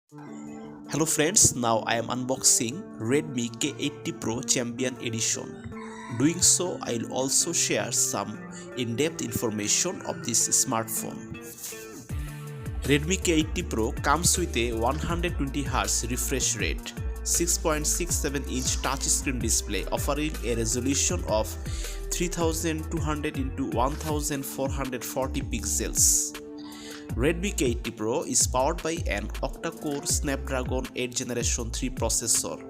Hello friends, now I am unboxing Redmi K80 Pro Champion Edition. Doing so, I'll also share some in-depth information of this smartphone. Redmi K80 Pro comes with a 120Hz refresh rate, 6.67-inch touchscreen display offering a resolution of 3200 x 1440 pixels. Redmi K80 Pro is powered by an octa-core Snapdragon 8 Gen 3 processor.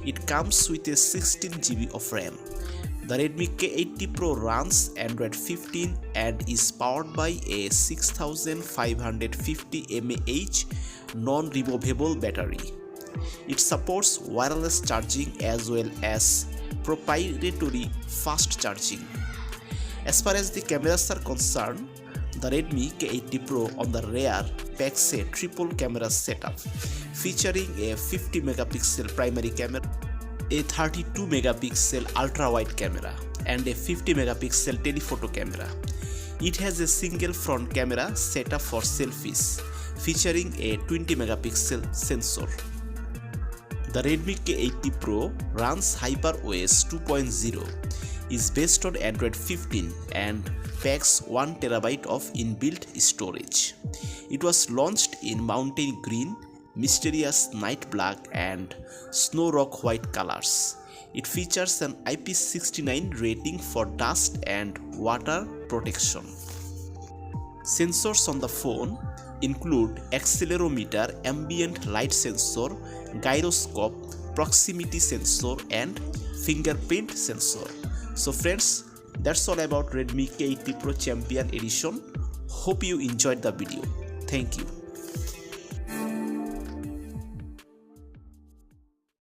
It comes with a 16GB of RAM. The Redmi K80 Pro runs Android 15 and is powered by a 6550 mAh non-removable battery. It supports wireless charging as well as proprietary fast charging. As far as the cameras are concerned, the Redmi K80 Pro on the rear packs a triple camera setup featuring a 50 megapixel primary camera, a 32 megapixel ultra-wide camera and a 50 megapixel telephoto camera. It has a single front camera setup for selfies featuring a 20 megapixel sensor. The Redmi K80 Pro runs HyperOS 2.0, is based on Android 15 and packs 1 TB of inbuilt storage. It was launched in mountain green, mysterious night black and snow rock white colors. It features an IP69 rating for dust and water protection. Sensors on the phone include accelerometer, ambient light sensor, gyroscope, proximity sensor and fingerprint sensor. So friends, that's all about Redmi K80 Pro Champion Edition. Hope you enjoyed the video. Thank you.